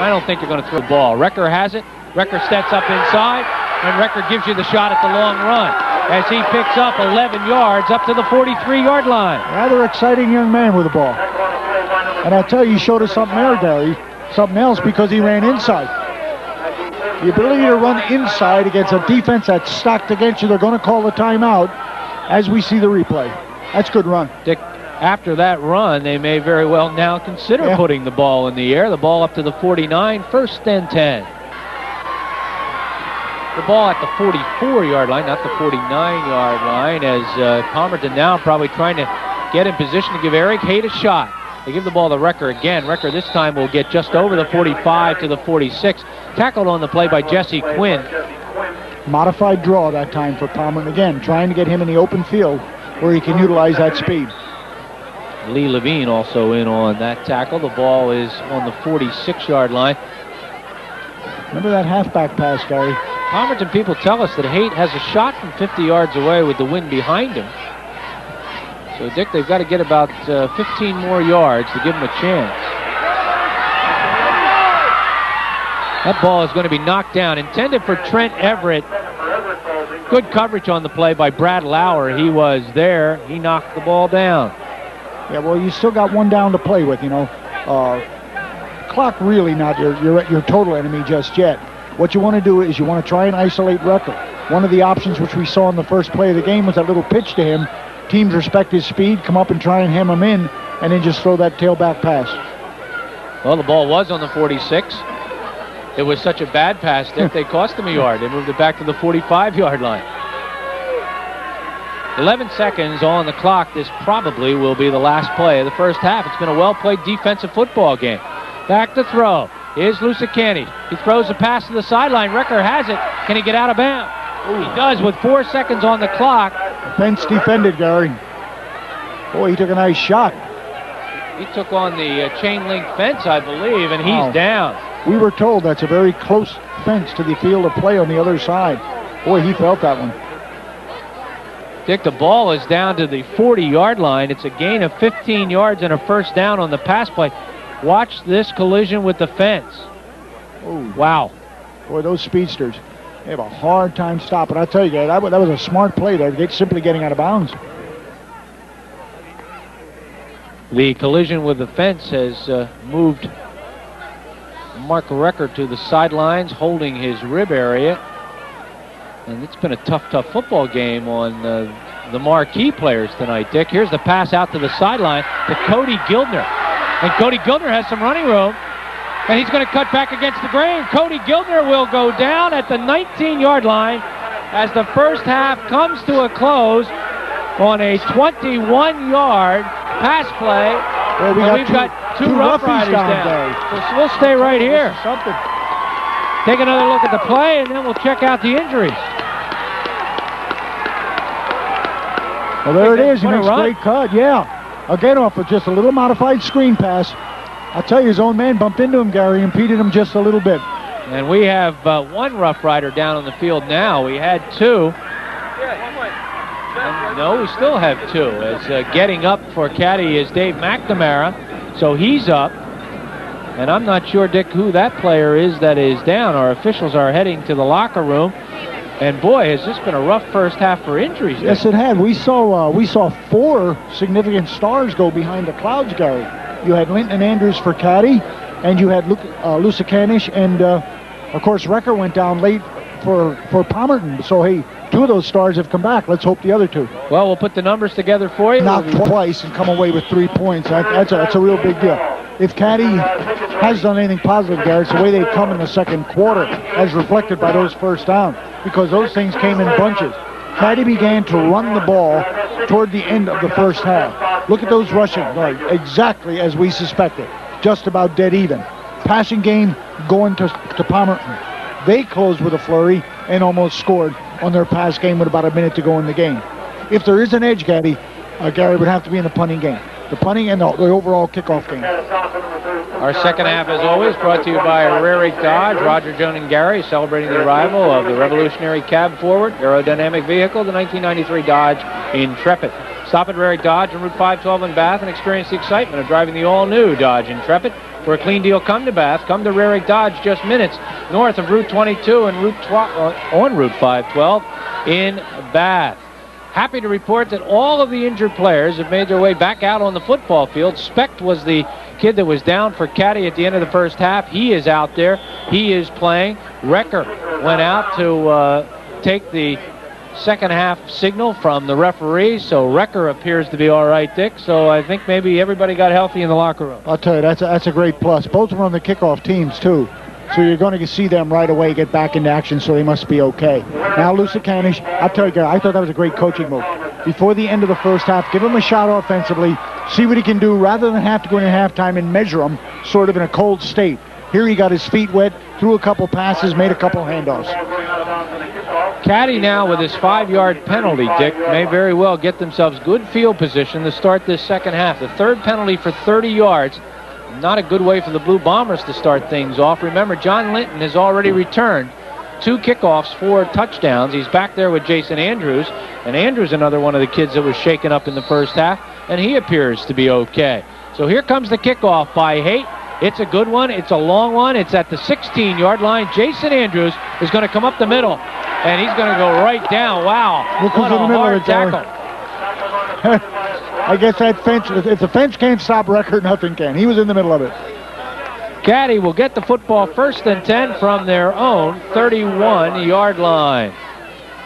I don't think they're going to throw the ball. Recker has it. Recker steps up inside, and Recker gives you the shot at the long run as he picks up 11 yards up to the 43-yard line. Rather exciting young man with the ball. And I'll tell you, he showed us something there, Gary. Something else, because he ran inside. The ability to run inside against a defense that's stacked against you, they're going to call the timeout as we see the replay. That's a good run. Dick, after that run, they may very well now consider putting the ball in the air. The ball up to the 49, 1st and 10. The ball at the 44-yard line, not the 49-yard line, as Palmerton now probably trying to get in position to give Eric Haight a shot. They give the ball to Recker again. Recker this time will get just over the 45 to the 46. Tackled on the play by Jesse Quinn. Modified draw that time for Palmerton again, trying to get him in the open field where he can utilize that speed. Lee Levine also in on that tackle. The ball is on the 46-yard line. Remember that halfback pass, Gary? Palmerton people tell us that Haight has a shot from 50 yards away with the wind behind him. So, Dick, they've got to get about 15 more yards to give him a chance. That ball is going to be knocked down. Intended for Trent Everett. Good coverage on the play by Brad Lauer. He was there. He knocked the ball down. Yeah, well, you still got one down to play with, you know. Clock really not your total enemy just yet. What you want to do is you want to try and isolate Recker. One of the options which we saw in the first play of the game was that little pitch to him. Teams respect his speed, come up and try and hem him in, and then just throw that tailback pass. Well, the ball was on the 46. It was such a bad pass that they cost him a yard. They moved it back to the 45-yard line. 11 seconds on the clock. This probably will be the last play of the first half. It's been a well-played defensive football game. Back to throw is Lusakani. He throws a pass to the sideline. Recker has it. Can he get out of bounds? He does with 4 seconds on the clock. Fence defended, Gary. Boy, he took a nice shot. He took on the chain link fence, I believe, and he's down. We were told that's a very close fence to the field of play on the other side. Boy, he felt that one. Dick, the ball is down to the 40-yard line. It's a gain of 15 yards and a first down on the pass play. Watch this collision with the fence. Oh, wow. Boy, those speedsters, they have a hard time stopping. I tell you, guys, that was a smart play there, simply getting out of bounds. The collision with the fence has moved Mark Recker to the sidelines, holding his rib area. And it's been a tough football game on the marquee players tonight, Dick. Here's the pass out to the sideline to Cody Gildner. And Cody Gildner has some running room. And he's going to cut back against the grain. Cody Gildner will go down at the 19-yard line as the first half comes to a close on a 21-yard pass play. Well, we've got two Rough Riders down. So we'll stay right here. Take another look at the play, and then we'll check out the injuries. Well, there it is. He makes a great cut. Yeah. Again, off of just a little modified screen pass. I'll tell you, his own man bumped into him, Gary, impeded him just a little bit. And we have one Rough Rider down on the field now. We had two. No, we still have two. As getting up for caddy is Dave McNamara. So he's up. And I'm not sure, Dick, who that player is that is down. Our officials are heading to the locker room. And boy, has this been a rough first half for injuries. Dick. Yes, it had. We saw four significant stars go behind the clouds, Gary. You had Linton Andrews for caddy, and you had Lusakanish, and of course Recker went down late for Palmerton. So hey, two of those stars have come back. Let's hope the other two. Well, we'll put the numbers together for you. Knock twice and come away with 3 points. That's a real big deal. If caddy has done anything positive, Gary, it's the way they come in the second quarter, as reflected by those first downs, because those things came in bunches. Caddy began to run the ball toward the end of the first half. Look at those rushing, exactly as we suspected, just about dead even. Passing game going to Palmerton. They closed with a flurry and almost scored on their pass game with about a minute to go in the game. If there is an edge, Gary would have to be in the punting game. The punting and the overall kickoff game. Our second half, as always, brought to you by Rarick Dodge. Roger, Joan, and Gary celebrating the arrival of the revolutionary cab forward aerodynamic vehicle, the 1993 Dodge Intrepid. Stop at Rarick Dodge on Route 512 in Bath and experience the excitement of driving the all-new Dodge Intrepid. For a clean deal, come to Bath. Come to Rarick Dodge, just minutes north of Route 22 and on Route 512 in Bath. Happy to report that all of the injured players have made their way back out on the football field. Specht was the kid that was down for Caddy at the end of the first half. He is out there. He is playing. Recker went out to take the second half signal from the referee, so Recker appears to be all right, Dick. So I think maybe everybody got healthy in the locker room. I'll tell you, that's a great plus. Both were on the kickoff teams, too. So you're going to see them right away get back into action, so they must be okay. Now, Lusitanish, I'll tell you, Gary, I thought that was a great coaching move. Before the end of the first half, give him a shot offensively, see what he can do, rather than have to go into halftime and measure him sort of in a cold state. Here he got his feet wet, threw a couple passes, made a couple handoffs. Caddy now with his 5-yard penalty, Dick, may very well get themselves good field position to start this second half. The third penalty for 30 yards. Not a good way for the Blue Bombers to start things off. Remember, John Linton has already returned 2 kickoffs, 4 touchdowns. He's back there with Jason Andrews, and Andrews another one of the kids that was shaken up in the first half, and he appears to be okay. So here comes the kickoff by Haight. It's a good one. It's a long one. It's at the 16-yard line. Jason Andrews is going to come up the middle, and he's going to go right down. Wow, what a hard tackle. I guess that fence, if the fence can't stop Record, nothing can. He was in the middle of it. Caddy will get the football 1st and 10 from their own 31-yard line.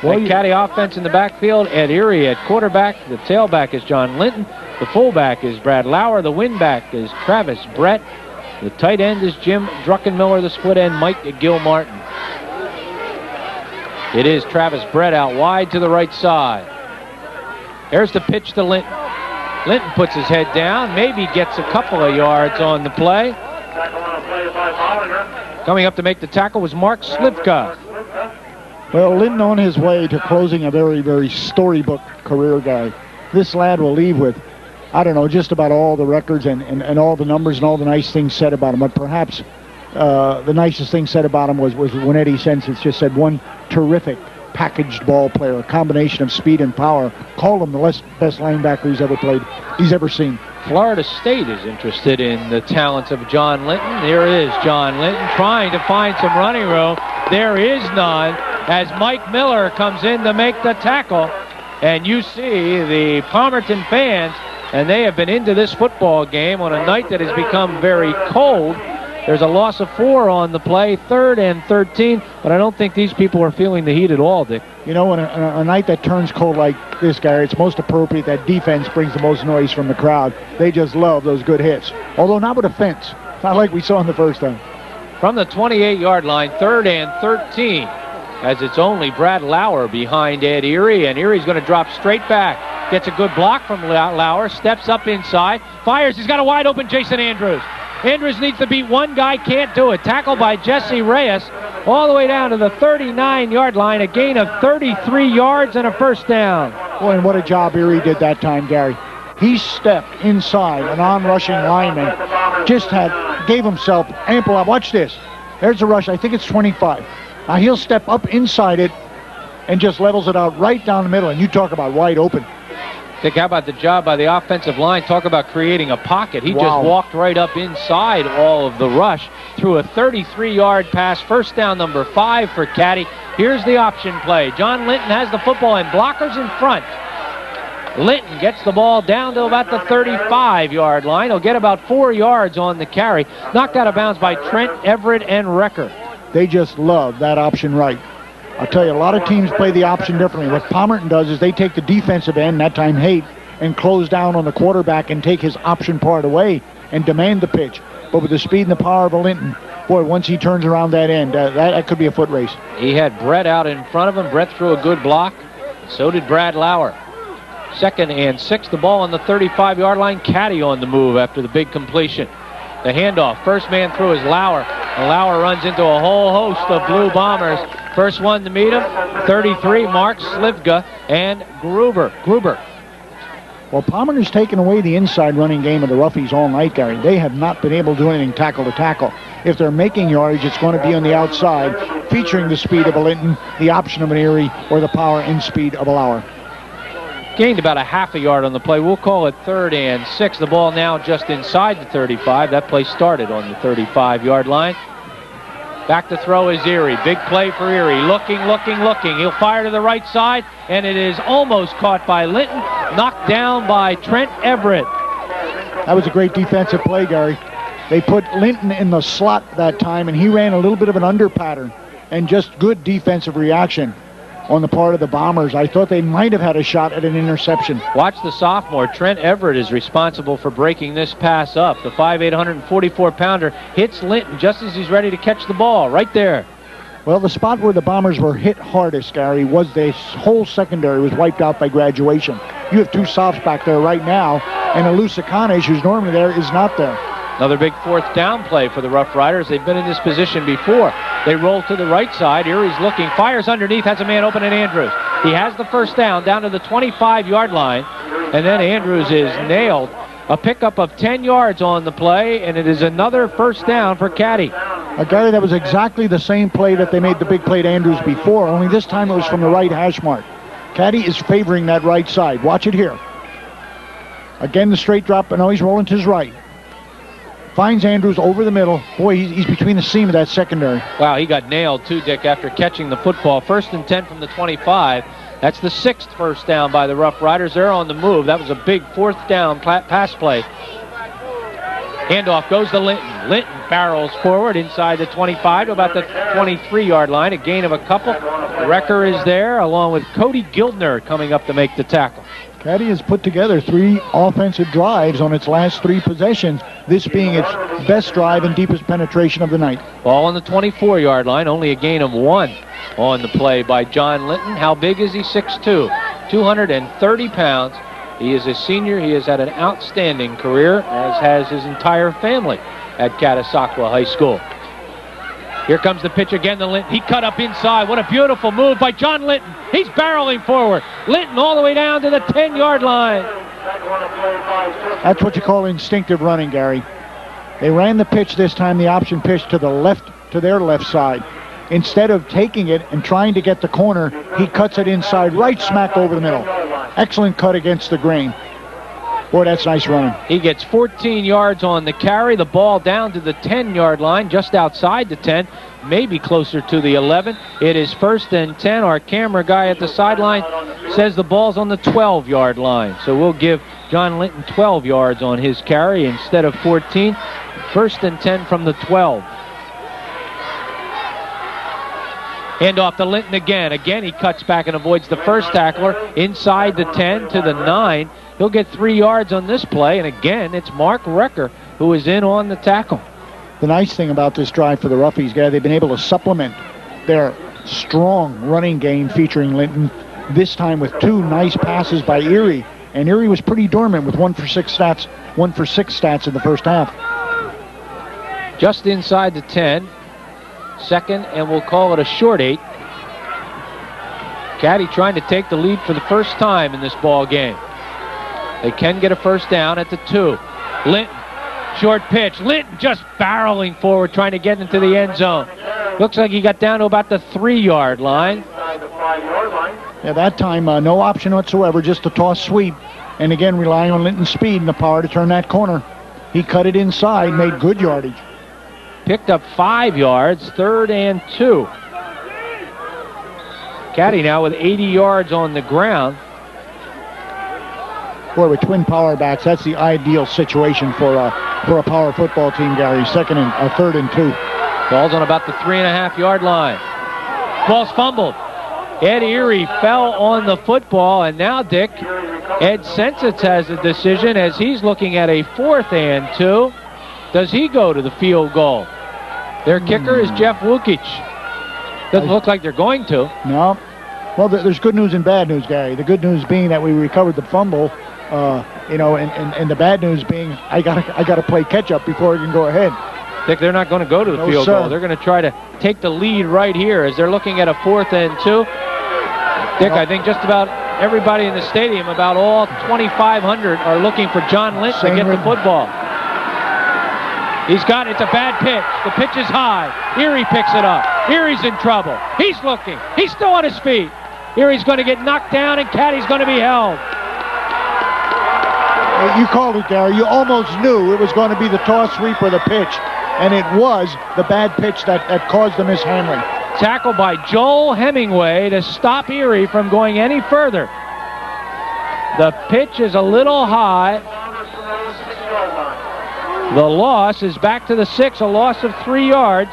Well, Caddy offense in the backfield. Ed Erie at quarterback. The tailback is John Linton. The fullback is Brad Lauer. The wingback is Travis Brett. The tight end is Jim Druckenmiller. The split end, Mike Gilmartin. It is Travis Brett out wide to the right side. Here's the pitch to Linton. Linton puts his head down, maybe gets a couple of yards on the play. Coming up to make the tackle was Mark Slivka. Well, Linton on his way to closing a very, very storybook career guy. This lad will leave with, I don't know, just about all the records and all the numbers and all the nice things said about him. But perhaps the nicest thing said about him was when Eddie Sensitz just said one terrific packaged ball player, a combination of speed and power. Called him the best linebacker he's ever seen. Florida State is interested in the talents of John Linton. There is John Linton trying to find some running room. There is none as Mike Miller comes in to make the tackle. And you see the Palmerton fans, and they have been into this football game on a night that has become very cold. There's a loss of 4 on the play, 3rd and 13, but I don't think these people are feeling the heat at all, Dick. You know, on a night that turns cold like this, Gary, it's most appropriate that defense brings the most noise from the crowd. They just love those good hits, although not with a fence, not like we saw in the first time. From the 28-yard line, 3rd and 13, as it's only Brad Lauer behind Ed Erie, and Erie's going to drop straight back. Gets a good block from Lauer, steps up inside, fires, he's got a wide open Jason Andrews. Andrews needs to beat one guy, can't do it. Tackled by Jesse Reyes all the way down to the 39-yard line, a gain of 33 yards and a first down. Boy, and what a job Erie did that time, Gary. He stepped inside an on-rushing lineman, gave himself ample. Watch this. There's a rush. I think it's 25. Now he'll step up inside it and just levels it out right down the middle, and you talk about wide open. Dick, how about the job by the offensive line? Talk about creating a pocket. He just walked right up inside all of the rush, threw a 33-yard pass, first down number 5 for Caddy. Here's the option play. John Linton has the football and blockers in front. Linton gets the ball down to about the 35-yard line. He'll get about 4 yards on the carry. Knocked out of bounds by Trent, Everett, and Recker. They just love that option right. I'll tell you, a lot of teams play the option differently. What Palmerton does is they take the defensive end, that time Haight, and close down on the quarterback and take his option part away and demand the pitch. But with the speed and the power of a Linton, boy, once he turns around that end, that could be a foot race. He had Brett out in front of him. Brett threw a good block. So did Brad Lauer. 2nd and 6, the ball on the 35-yard line. Caddy on the move after the big completion. The handoff, first man through is Lauer. And Lauer runs into a whole host of Blue Bombers. First one to meet him, 33, Mark Slivka and Gruber. Well, Palmerton's taken away the inside running game of the Roughies all night, Gary. They have not been able to do anything tackle to tackle. If they're making yardage, it's going to be on the outside, featuring the speed of a Linton, the option of an Erie, or the power and speed of a Lauer. Gained about a half a yard on the play. We'll call it 3rd and 6. The ball now just inside the 35. That play started on the 35-yard line. Back to throw is Erie. Big play for Erie. Looking. He'll fire to the right side, and it is almost caught by Linton. Knocked down by Trent Everett. That was a great defensive play, Gary. They put Linton in the slot that time, and he ran a little bit of an under pattern, and just good defensive reaction on the part of the Bombers. I thought they might have had a shot at an interception. Watch the sophomore. Trent Everett is responsible for breaking this pass up. The 5'8", 144-pounder hits Linton just as he's ready to catch the ball. Right there. Well, the spot where the Bombers were hit hardest, Gary, was the whole secondary was wiped out by graduation. You have 2 softs back there right now, and Alusakanes, who's normally there, is not there. Another big 4th down play for the Rough Riders. They've been in this position before. They roll to the right side. Erie's looking, fires underneath, has a man open at Andrews. He has the first down to the 25-yard line, and then Andrews is nailed. A pickup of 10 yards on the play, and it is another first down for Caddy. Gary, that was exactly the same play that they made the big play to Andrews before, only this time it was from the right hash mark. Caddy is favoring that right side. Watch it here. Again, the straight drop, and now he's rolling to his right. Finds Andrews over the middle. Boy, he's between the seam of that secondary. Wow, he got nailed too, Dick, after catching the football. 1st and 10 from the 25. That's the 6th first down by the Rough Riders. They're on the move. That was a big 4th down pass play. Handoff goes to Linton. Linton barrels forward inside the 25 to about the 23-yard line. A gain of a couple. Recker is there along with Cody Gildner coming up to make the tackle. Caddy has put together 3 offensive drives on its last 3 possessions, this being its best drive and deepest penetration of the night. Ball on the 24-yard line, only a gain of 1 on the play by John Linton. How big is he? 6'2", 230 pounds. He is a senior. He has had an outstanding career, as has his entire family at Catasauqua High School. Here comes the pitch again to Linton. He cut up inside. What a beautiful move by John Linton. He's barreling forward. Linton all the way down to the 10-yard line. That's what you call instinctive running, Gary. They ran the pitch this time, the option pitch to the left, to their left side. Instead of taking it and trying to get the corner, he cuts it inside, right smack over the middle. Excellent cut against the grain. Boy, that's nice running. He gets 14 yards on the carry. The ball down to the 10-yard line, just outside the 10, maybe closer to the 11. It is 1st and 10. Our camera guy at the sideline says the ball's on the 12-yard line. So we'll give John Linton 12 yards on his carry instead of 14. 1st and 10 from the 12. Hand off to Linton again. Again, he cuts back and avoids the first tackler inside the 10 to the 9. He'll get 3 yards on this play, and again, it's Mark Recker who is in on the tackle. The nice thing about this drive for the Roughies, guys, they've been able to supplement their strong running game featuring Linton, this time with 2 nice passes by Erie, and Erie was pretty dormant with 1 for 6 stats in the first half. Just inside the 10, 2nd, and we'll call it a short 8. Caddy trying to take the lead for the first time in this ball game. They can get a first down at the 2. Linton, short pitch. Linton just barreling forward, trying to get into the end zone. Looks like he got down to about the 3-yard line. Yeah, that time, no option whatsoever, just a toss sweep. And again, relying on Linton's speed and the power to turn that corner. He cut it inside, made good yardage. Picked up 5 yards, 3rd and 2. Caddy now with 80 yards on the ground. Boy, with twin power backs, that's the ideal situation for a power football team, Gary. 3rd and 2. Ball's on about the 3.5-yard line. Ball's fumbled. Ed Erie fell on the football, and now, Dick, Ed Sensitz has a decision as he's looking at a 4th and 2. Does he go to the field goal? Their kicker is Jeff Wukic. Doesn't look like they're going to. No. Well, there's good news and bad news, Gary. The good news being that we recovered the fumble, and the bad news being I gotta play catch up before I can go ahead. Dick, they're not going to go to the field goal. They're going to try to take the lead right here as they're looking at a 4th and 2. Dick, I think just about everybody in the stadium, about all 2,500, are looking for John Linton to get the football. He's got it. It's a bad pitch. The pitch is high. Erie picks it up. Erie's in trouble. He's looking. He's still on his feet. Erie's going to get knocked down, and Caddy's going to be held. You called it, Gary. You almost knew it was going to be the toss, sweep, or the pitch. And it was the bad pitch that caused the mishandling. Tackle by Joel Hemingway to stop Erie from going any further. The pitch is a little high. The loss is back to the 6, a loss of 3 yards.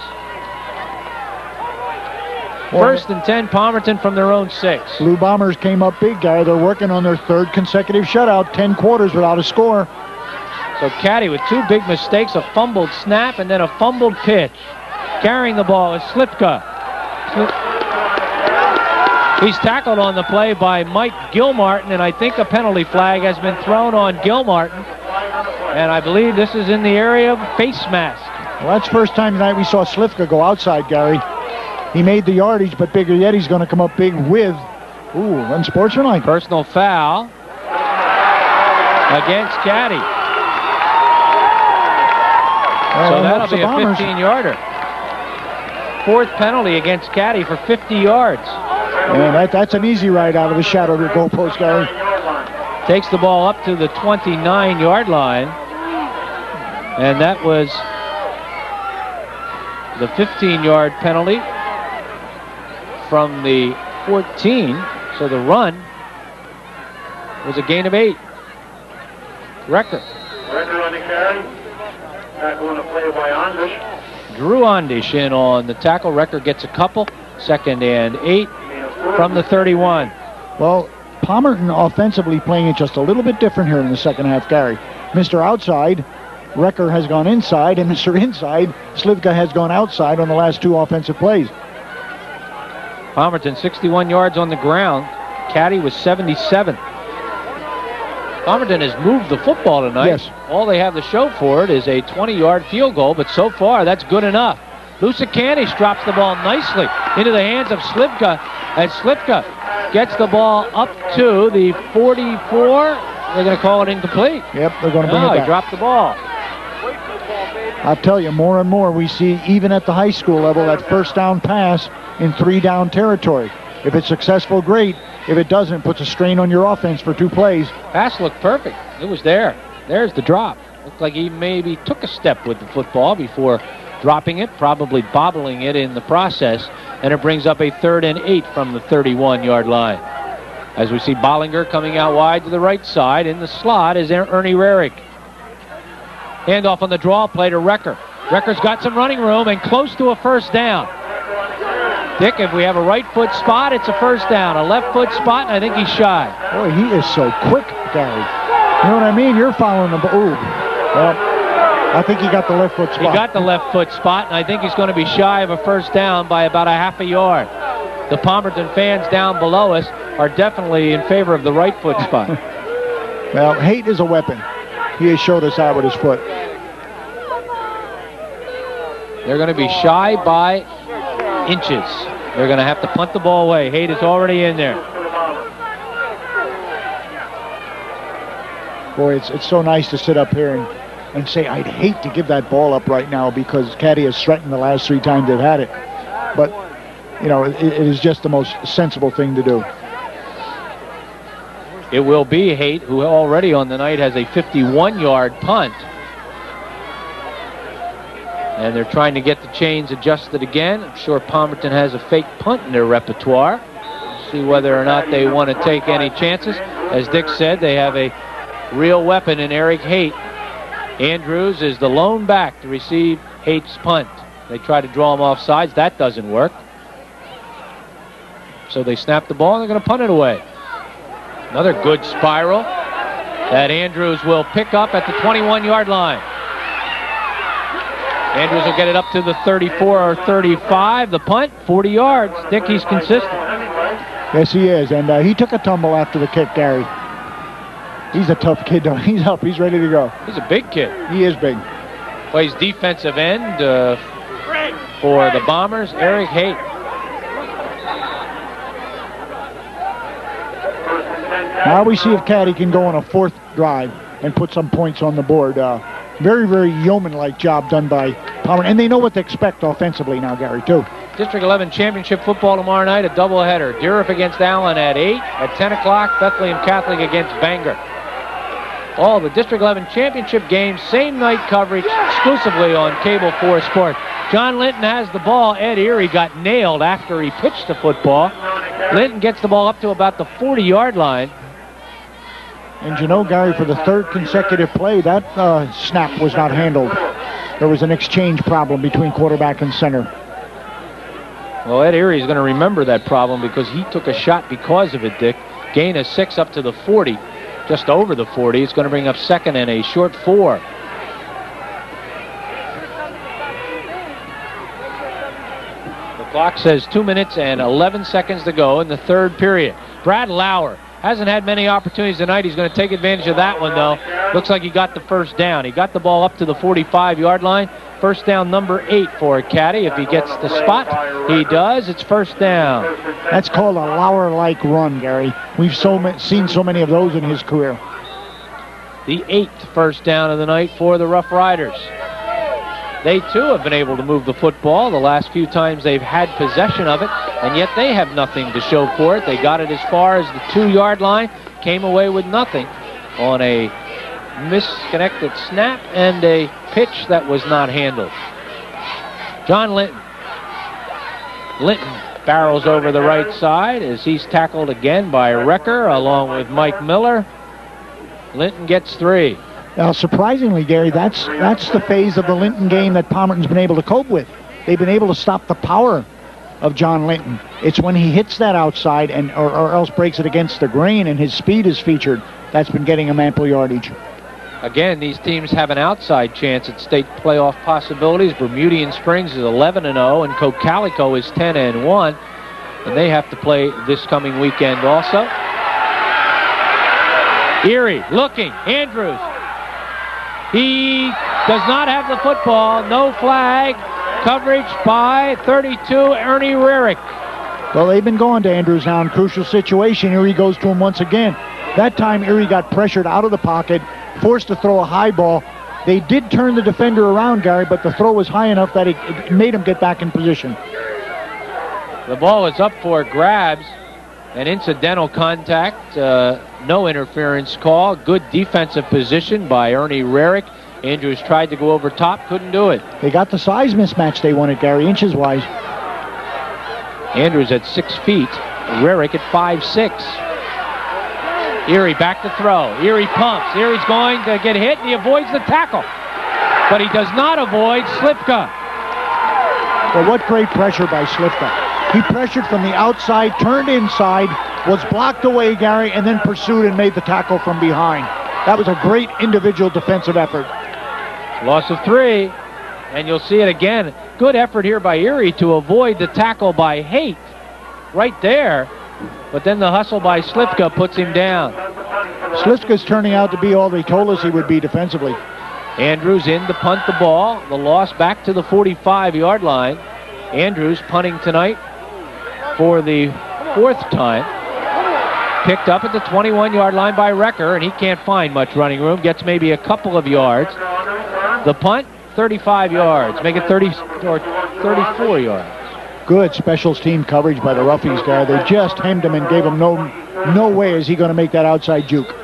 First and 10, Palmerton from their own 6. Blue Bombers came up big, Gary. They're working on their 3rd consecutive shutout, 10 quarters without a score. So Caddy with 2 big mistakes, a fumbled snap and then a fumbled pitch. Carrying the ball is Slipka. He's tackled on the play by Mike Gilmartin, and I think a penalty flag has been thrown on Gilmartin. And I believe this is in the area of face mask. Well, that's the first time tonight we saw Slipka go outside, Gary. He made the yardage, but bigger yet, he's going to come up big with, unsportsmanlike. Personal foul against Caddy. So that'll be a 15-yarder. 4th penalty against Caddy for 50 yards. And that's an easy ride out of the shadow of your goalpost, Gary. Takes the ball up to the 29-yard line. And that was the 15-yard penalty from the 14. So the run was a gain of 8. Record. Record on the carry. Tackle on a play by Ondish. Drew Ondish in on the tackle. Record gets a couple. 2nd and 8 from the 31. Well, Palmerton offensively playing it just a little bit different here in the second half, Gary. Mr. Outside, Recker has gone inside, and Mr. Inside, Slivka has gone outside on the last 2 offensive plays. Palmerton 61 yards on the ground. Caddy was 77. Palmerton has moved the football tonight. Yes. All they have to show for it is a 20-yard field goal, but so far that's good enough. Lusakanish drops the ball nicely into the hands of Slivka, and Slivka gets the ball up to the 44. They're going to call it incomplete. Yep, they're going to bring it back. He dropped the ball. I'll tell you, more and more we see, even at the high school level, that first down pass in 3-down territory. If it's successful, great. If it doesn't, puts a strain on your offense for 2 plays. Pass looked perfect. It was there. There's the drop. Looked like he maybe took a step with the football before dropping it, probably bobbling it in the process, and it brings up a 3rd and 8 from the 31-yard line. As we see Bollinger coming out wide to the right side. In the slot is Ernie Rarick. Handoff on the draw play to Recker. Recker's got some running room and close to a first down. Dick, if we have a right foot spot, it's a first down. A left foot spot, and I think he's shy. Boy, he is so quick, Gary. You know what I mean? You're following the ball. Ooh. Well, I think he got the left foot spot. He got the left foot spot, and I think he's going to be shy of a first down by about a half a yard. The Palmerton fans down below us are definitely in favor of the right foot spot. Well, Haight is a weapon. He has showed us out with his foot. They're going to be shy by inches. They're going to have to punt the ball away. Haight is already in there. Boy, it's so nice to sit up here and say, I'd hate to give that ball up right now because Caddy has threatened the last 3 times they've had it. But, you know, it is just the most sensible thing to do. It will be Haight, who already on the night has a 51-yard punt. And they're trying to get the chains adjusted again. I'm sure Palmerton has a fake punt in their repertoire. See whether or not they want to take any chances. As Dick said, they have a real weapon in Eric Haight. Andrews is the lone back to receive Haight's punt. They try to draw him off sides. That doesn't work. So they snap the ball and they're going to punt it away. Another good spiral that Andrews will pick up at the 21-yard line. Andrews will get it up to the 34 or 35. The punt, 40 yards. Dick, he's consistent. Yes, he is. And he took a tumble after the kick, Gary. He's a tough kid, though. He's up. He's ready to go. He's a big kid. He is big. Plays defensive end for the Bombers, Eric Haight. Now we see if Caddy can go on a 4th drive and put some points on the board. Very, very yeoman-like job done by Palmer. And they know what to expect offensively now, Gary, too. District 11 championship football tomorrow night, a doubleheader. Deeriff against Allen at 8. At 10 o'clock, Bethlehem Catholic against Bangor. All the District 11 championship games, same night coverage, exclusively on Cable 4 Sport. John Linton has the ball. Ed Erie got nailed after he pitched the football. Linton gets the ball up to about the 40-yard line. And you know, Gary, for the third consecutive play, that snap was not handled. There was an exchange problem between quarterback and center. Well, Ed Erie is going to remember that problem because he took a shot because of it, Dick. Gain of 6 up to the 40, just over the 40. It's going to bring up second and a short 4. The clock says 2 minutes and 11 seconds to go in the third period. Brad Lauer hasn't had many opportunities tonight. He's going to take advantage of that one, though. Looks like he got the first down. He got the ball up to the 45-yard line. First down, number 8 for Caddy. If he gets the spot, he does. It's first down. That's called a Lauer-like run, Gary. We've seen so many of those in his career. The 8th first down of the night for the Rough Riders. They, too, have been able to move the football the last few times they've had possession of it, and yet they have nothing to show for it. They got it as far as the 2-yard line, came away with nothing on a misconnected snap and a pitch that was not handled. John Linton. Linton barrels over the right side as he's tackled again by Wrecker along with Mike Miller. Linton gets 3. Now, surprisingly, Gary, that's the phase of the Linton game that Palmerton's been able to cope with. They've been able to stop the power of John Linton. It's when he hits that outside or else breaks it against the grain and his speed is featured, that's been getting him ample yardage. Again, these teams have an outside chance at state playoff possibilities. Bermudian Springs is 11-0, and Cocalico is 10-1, and they have to play this coming weekend also. Erie looking, Andrews. He does not have the football. No flag. Coverage by 32, Ernie Rarick. Well, they've been going to Andrews now in crucial situation. Erie goes to him once again. That time, Erie got pressured out of the pocket, forced to throw a high ball. They did turn the defender around, Gary, but the throw was high enough that it made him get back in position. The ball is up for grabs. An incidental contact, no interference call. Good defensive position by Ernie Rarick. Andrews tried to go over top, couldn't do it. They got the size mismatch they wanted, Gary, inches-wise. Andrews at 6 feet, Rarick at 5'6". Erie back to throw. Erie pumps. Erie's going to get hit, and he avoids the tackle. But he does not avoid Slivka. Well, what great pressure by Slivka. He pressured from the outside, turned inside, was blocked away, Gary, and then pursued and made the tackle from behind. That was a great individual defensive effort. Loss of 3, and you'll see it again. Good effort here by Erie to avoid the tackle by Haight right there, but then the hustle by Slivka puts him down. Slivka's turning out to be all they told us he would be defensively. Andrews in to punt the ball. The loss back to the 45-yard line. Andrews punting tonight for the 4th time. Picked up at the 21-yard line by Wrecker, and he can't find much running room. Gets maybe a couple of yards. The punt, 35 yards. Make it 30 or 34 yards. Good specials team coverage by the Roughies, guy. They just hemmed him and gave him no way is he going to make that outside juke.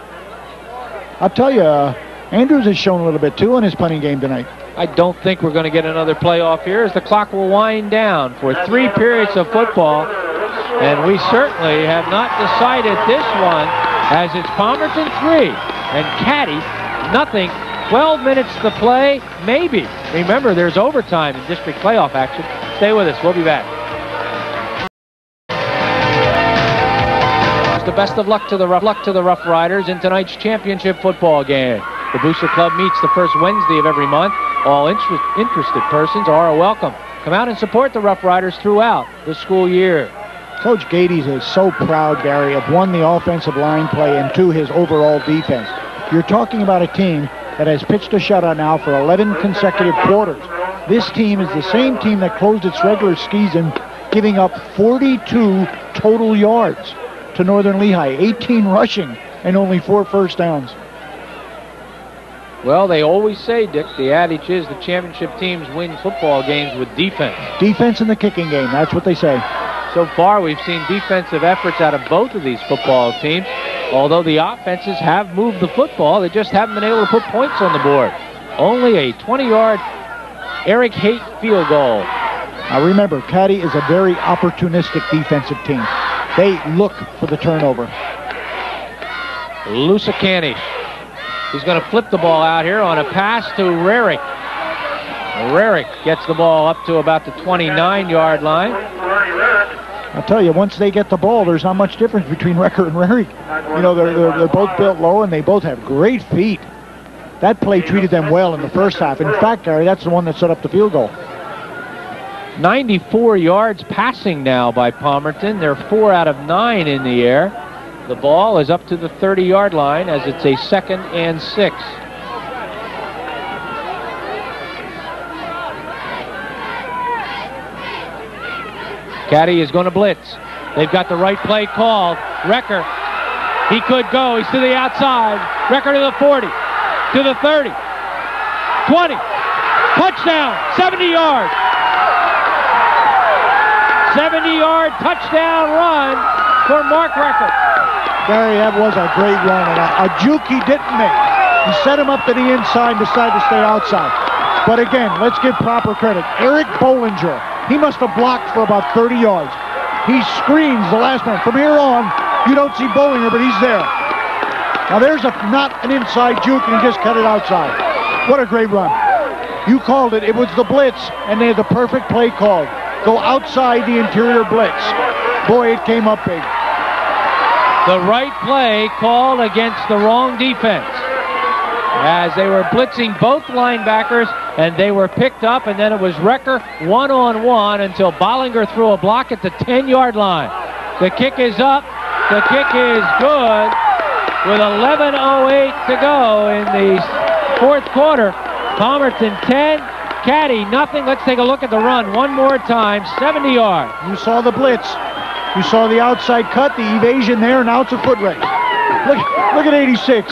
I'll tell you, Andrews has shown a little bit, too, in his punting game tonight. I don't think we're going to get another playoff here as the clock will wind down for 3 periods of football. And we certainly have not decided this one as it's Palmerton 3 and Caddy nothing. 12 minutes to play, maybe. Remember, there's overtime in district playoff action. Stay with us. We'll be back. The best of luck to the Rough Riders in tonight's championship football game. The Booster Club meets the first Wednesday of every month. All interested persons are welcome. Come out and support the Rough Riders throughout the school year. Coach Gades is so proud, Gary, of 1, the offensive line play, and 2, his overall defense. You're talking about a team that has pitched a shutout now for 11 consecutive quarters. This team is the same team that closed its regular season giving up 42 total yards to Northern Lehigh, 18 rushing, and only 4 first downs. Well, they always say, Dick, the adage is the championship teams win football games with defense. Defense in the kicking game, that's what they say. So far, we've seen defensive efforts out of both of these football teams. Although the offenses have moved the football, they just haven't been able to put points on the board. Only a 20-yard Eric Haight field goal. Now remember, Caddy is a very opportunistic defensive team. They look for the turnover. Lusakanish. He's going to flip the ball out here on a pass to Rarick. Rarick gets the ball up to about the 29-yard line. I'll tell you, once they get the ball, there's not much difference between Recker and Rarick. You know, they're both built low, and they both have great feet. That play treated them well in the first half. In fact, Gary, that's the one that set up the field goal. 94 yards passing now by Palmerton. They're 4 out of 9 in the air. The ball is up to the 30-yard line as it's a 2nd and 6. Caddy is going to blitz. They've got the right play called. Recker, he could go. He's to the outside. Recker to the 40, to the 30, 20. Touchdown, 70 yards. 70-yard touchdown run for Mark Recker. Gary, that was a great run, and a juke he didn't make. He set him up to the inside and decided to stay outside. But again, let's give proper credit. Eric Bollinger, he must have blocked for about 30 yards. He screens the last one. From here on, you don't see Bollinger, but he's there. Now there's not an inside juke, and he just cut it outside. What a great run. You called it. It was the blitz, and they had the perfect play called. Go outside the interior blitz. Boy, it came up big. The right play called against the wrong defense, as they were blitzing both linebackers, and they were picked up, and then it was Recker one-on-one until Bollinger threw a block at the 10-yard line. The kick is up. The kick is good with 11:08 to go in the 4th quarter. Palmerton 10, Caddy nothing. Let's take a look at the run one more time. 70 yards. You saw the blitz. You saw the outside cut, the evasion there, and now it's a foot race. Look at 86.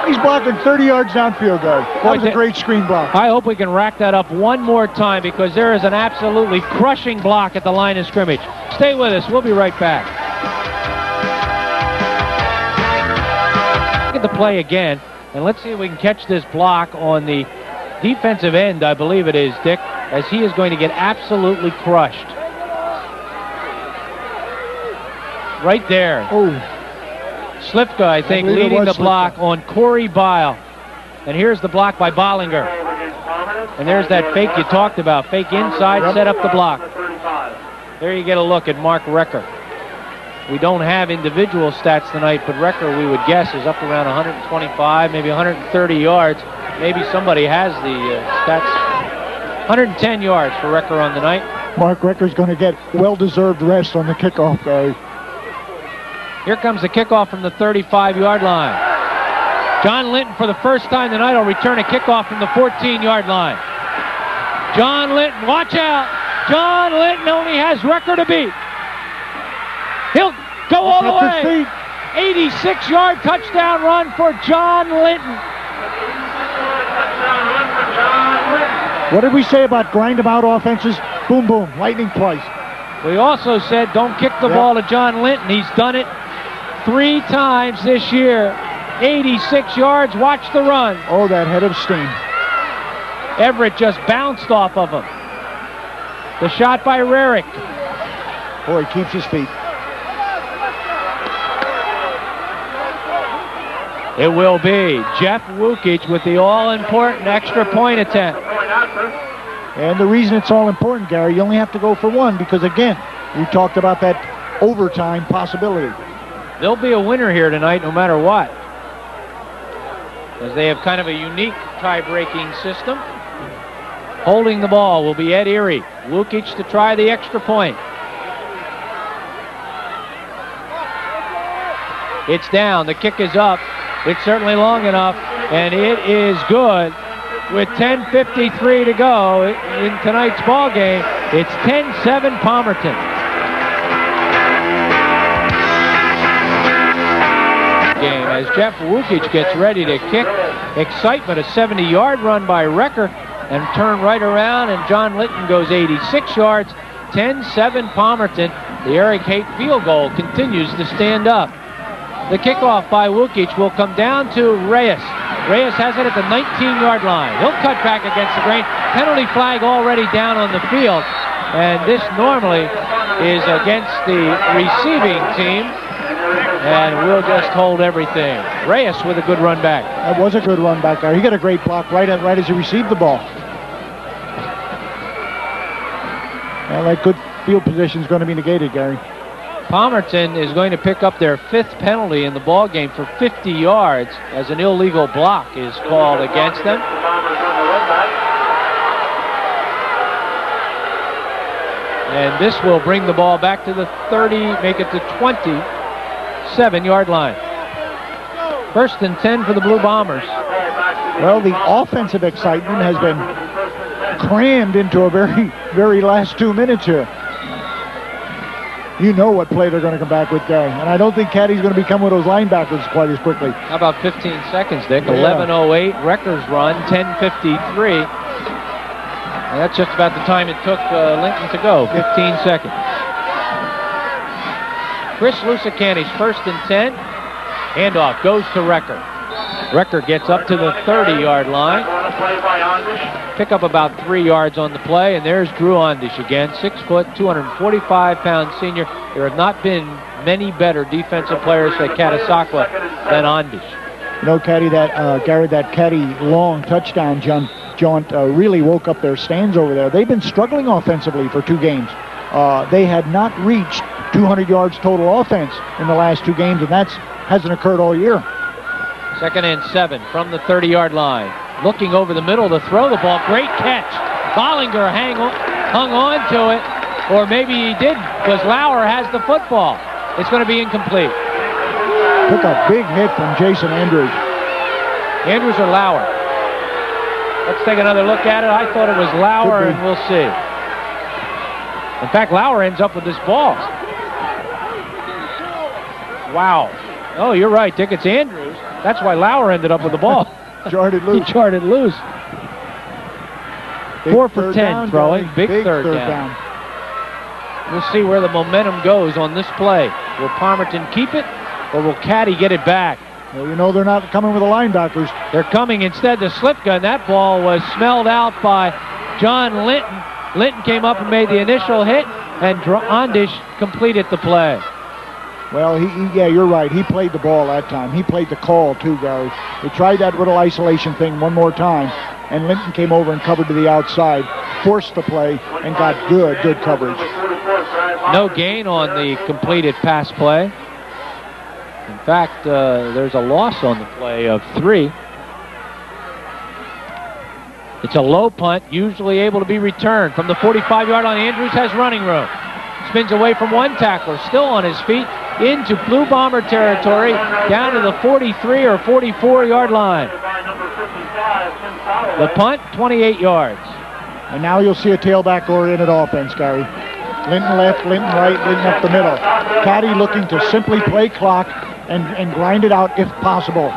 He's blocking 30 yards downfield, guard. That was a great screen block. I hope we can rack that up one more time, because there is an absolutely crushing block at the line of scrimmage. Stay with us. We'll be right back. Look at the play again, and let's see if we can catch this block on the defensive end, I believe it is, Dick, as he is going to get absolutely crushed. Right there. Oh. Slifka, I think, leading the block on Corey Bile. And here's the block by Bollinger. And there's that fake you talked about. Fake inside, set up the block. There you get a look at Mark Recker. We don't have individual stats tonight, but Recker, we would guess, is up around 125, maybe 130 yards. Maybe somebody has the stats. 110 yards for Recker on the night. Mark Recker's going to get well-deserved rest on the kickoff, Gary. Here comes the kickoff from the 35-yard line. John Linton, for the first time tonight, will return a kickoff from the 14-yard line. John Linton, watch out. John Linton only has Recker to beat. He'll go all the way. 86-yard touchdown run for John Linton. What did we say about grind them out offenses? Boom, boom, lightning twice. We also said don't kick the ball to John Linton. He's done it 3 times this year. 86 yards. Watch the run. Oh, that head of steam. Everett just bounced off of him. The shot by Rarick. Boy, he keeps his feet. It will be Jeff Wukic with the all-important extra point attempt. And the reason it's all important, Gary, you only have to go for one, because again, we talked about that overtime possibility. There'll be a winner here tonight no matter what, as they have kind of a unique tie-breaking system. Holding the ball will be Ed Erie. Wukic to try the extra point. It's down. The kick is up. It's certainly long enough, and it is good. With 10:53 to go in tonight's ball game, it's 10-7 Palmerton. Game as Jeff Wukic gets ready to kick. Excitement, a 70-yard run by Recker, and turn right around, and John Linton goes 86 yards. 10-7 Palmerton. The Eric Haight field goal continues to stand up. The kickoff by Wukic will come down to Reyes. Reyes has it at the 19-yard line. He'll cut back against the grain. Penalty flag already down on the field. And this normally is against the receiving team. And we'll just hold everything. Reyes with a good run back. That was a good run back there. He got a great block right as he received the ball. Well, that good field position is going to be negated, Gary. Palmerton is going to pick up their 5th penalty in the ball game for 50 yards as an illegal block is called against them. And this will bring the ball back to the 30, make it the 27-yard line. 1st and 10 for the Blue Bombers. Well, the offensive excitement has been crammed into a very last 2 minutes here. You know what play they're going to come back with, Gary. And I don't think Caddy's going to be coming with those linebackers quite as quickly. How about 15 seconds, Dick? Yeah. 11:08, Recker's run, 10:53. And that's just about the time it took Lincoln to go, 15 seconds. Chris Lusacani's 1st and 10. Handoff goes to Recker. Recker gets up to the 30-yard line. Pick up about 3 yards on the play, and there's Drew Ondish again, 6 foot, 245-pound senior. There have not been many better defensive players at Catasauqua than Ondish. You know, Caddy, Gary, that Caddy long touchdown jaunt really woke up their stands over there. They've been struggling offensively for 2 games. They had not reached 200 yards total offense in the last 2 games, and that hasn't occurred all year. 2nd and 7 from the 30-yard line. Looking over the middle to throw the ball. Great catch. Bollinger hung on to it, or maybe he didn't, because Lauer has the football. It's going to be incomplete. Took a big hit from Jason Andrews. Andrews or Lauer? Let's take another look at it. I thought it was Lauer, and we'll see. In fact, Lauer ends up with this ball. Wow. Oh, you're right, Dick. It's Andrews. That's why Lauer ended up with the ball. Jarred it loose. He jarred it loose. Big 4 for 10 throwing. Big third down. down. We'll see where the momentum goes on this play. Will Palmerton keep it, or will Caddy get it back? Well, you know they're not coming with the linebackers. They're coming instead to slip gun. That ball was smelled out by John Linton. Linton came up and made the initial hit, and Ondish completed the play. Well, yeah, you're right. He played the ball that time. He played the call, too, Gary. They tried that little isolation thing one more time, and Linton came over and covered to the outside, forced the play, and got good coverage. No gain on the completed pass play. In fact, there's a loss on the play of 3. It's a low punt, usually able to be returned. From the 45-yard line, Andrews has running room. Spins away from one tackler, still on his feet, into Blue Bomber territory, down to the 43 or 44-yard line. The punt, 28 yards. And now you'll see a tailback-oriented offense, Gary. Linton left, Linton right, Linton up the middle. Caddy looking to simply play clock and grind it out if possible.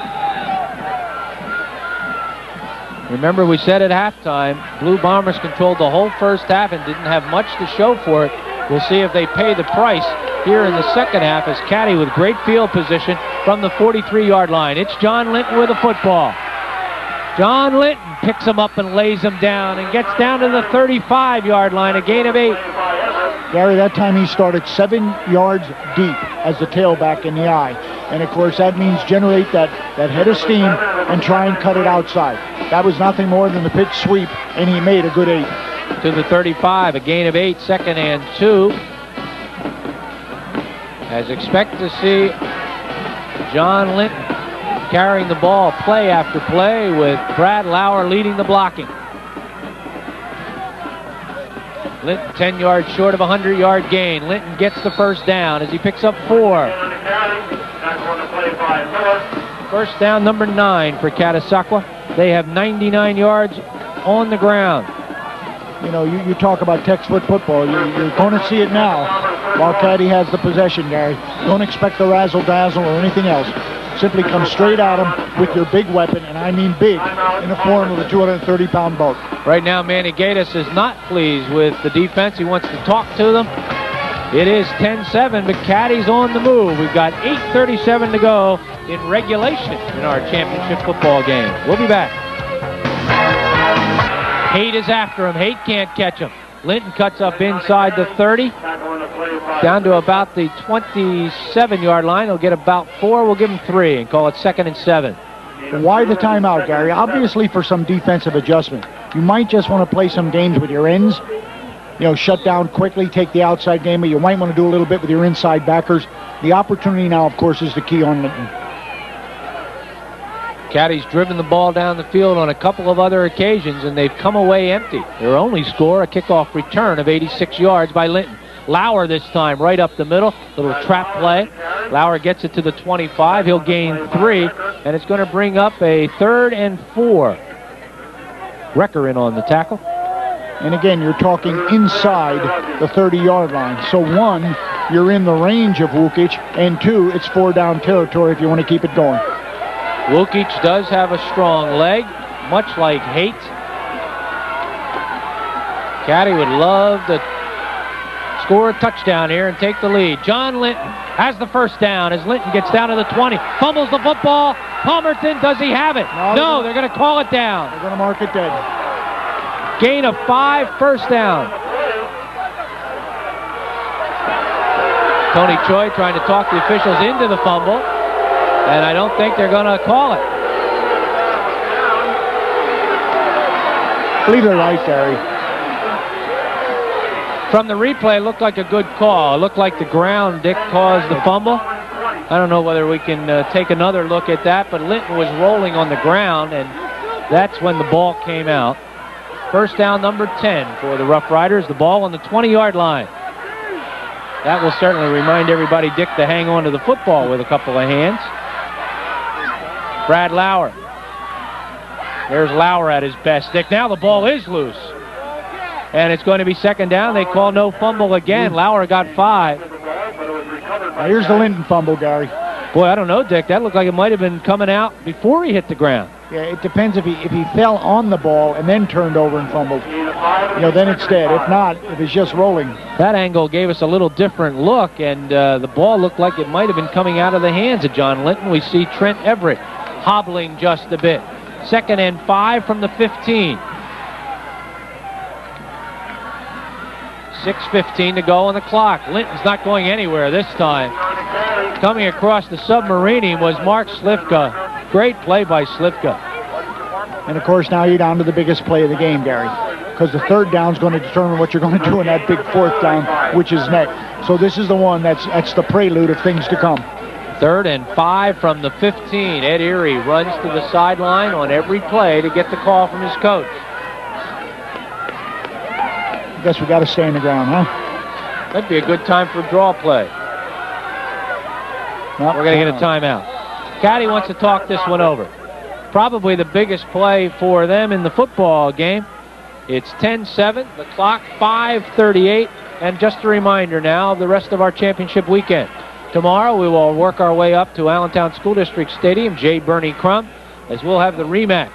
Remember, we said at halftime, Blue Bombers controlled the whole first half and didn't have much to show for it. We'll see if they pay the price here in the second half as Caddy with great field position from the 43-yard line. It's John Linton with the football. John Linton picks him up and lays him down and gets down to the 35-yard line, a gain of 8. Gary, that time he started 7 yards deep as the tailback in the eye. And, of course, that means generate that head of steam and try and cut it outside. That was nothing more than the pitch sweep, and he made a good 8. To the 35, a gain of 8, 2nd and 2. As expect to see John Linton carrying the ball play after play with Brad Lauer leading the blocking. Linton 10 yards short of a 100-yard gain. Linton gets the first down as he picks up 4. First down, number 9 for Catasauqua. They have 99 yards on the ground. You know, you talk about textbook football. You're going to see it now while Caddy has the possession, Gary. Don't expect the razzle-dazzle or anything else. Simply come straight at him with your big weapon, and I mean big, in the form of a 230-pound boat. Right now, Manny Gaitis is not pleased with the defense. He wants to talk to them. It is 10-7, but Caddy's on the move. We've got 8:37 to go in regulation in our championship football game. We'll be back. Haight is after him. Haight can't catch him. Linton cuts up inside the 30, down to about the 27-yard line. He'll get about 4. We'll give him 3 and call it 2nd and 7. Why the timeout, Gary? Obviously for some defensive adjustment. You might just want to play some games with your ends. You know, shut down quickly, take the outside game, but you might want to do a little bit with your inside backers. The opportunity now, of course, is the key on Linton. Caddy's driven the ball down the field on a couple of other occasions, and they've come away empty. Their only score, a kickoff return of 86 yards by Linton. Lauer this time right up the middle, little trap play. Lauer gets it to the 25. He'll gain 3, and it's going to bring up a 3rd and 4. Recker in on the tackle. And again, you're talking inside the 30-yard line. So 1, you're in the range of Wukic, and 2, it's 4-down territory if you want to keep it going. Wukic does have a strong leg, much like Haight. Caddy would love to score a touchdown here and take the lead. John Linton has the first down as Linton gets down to the 20. Fumbles the football. Palmerton, does he have it? No, they're going to call it down. They're going to mark it dead. Gain of 5, first down. Tony Choi trying to talk the officials into the fumble, and I don't think they're going to call it. I believe they're right, Gary. From the replay, it looked like a good call. It looked like the ground, Dick, caused the fumble. I don't know whether we can take another look at that, but Linton was rolling on the ground, and that's when the ball came out. First down, number 10 for the Rough Riders. The ball on the 20-yard line. That will certainly remind everybody, Dick, to hang on to the football with a couple of hands. Brad Lauer. There's Lauer at his best. Dick, now the ball is loose. And it's going to be 2nd down. They call no fumble again. Lauer got 5. Now here's the Linton fumble, Gary. Boy, I don't know, Dick. That looked like it might have been coming out before he hit the ground. Yeah, it depends if he fell on the ball and then turned over and fumbled. You know, then it's dead. If not, if it's just rolling. That angle gave us a little different look, and the ball looked like it might have been coming out of the hands of John Linton. We see Trent Everett hobbling just a bit. 2nd and 5 from the 15. 6:15 to go on the clock. Linton's not going anywhere this time. Coming across the submarine was Mark Slivka. Great play by Slivka. And of course, now you're down to the biggest play of the game, Gary, because the 3rd down is going to determine what you're going to do in that big 4th down, which is next. So this is the one that's the prelude of things to come. 3rd and 5 from the 15. Ed Erie runs to the sideline on every play to get the call from his coach. I guess we got to stay in the ground, huh? That'd be a good time for a draw play. Nope, we're going to get a timeout. Caddy wants to talk this one over. Probably the biggest play for them in the football game. It's 10-7, the clock 5:38, and just a reminder now of the rest of our championship weekend. Tomorrow we will work our way up to Allentown School District Stadium, J. Bernie Crum, as we'll have the rematch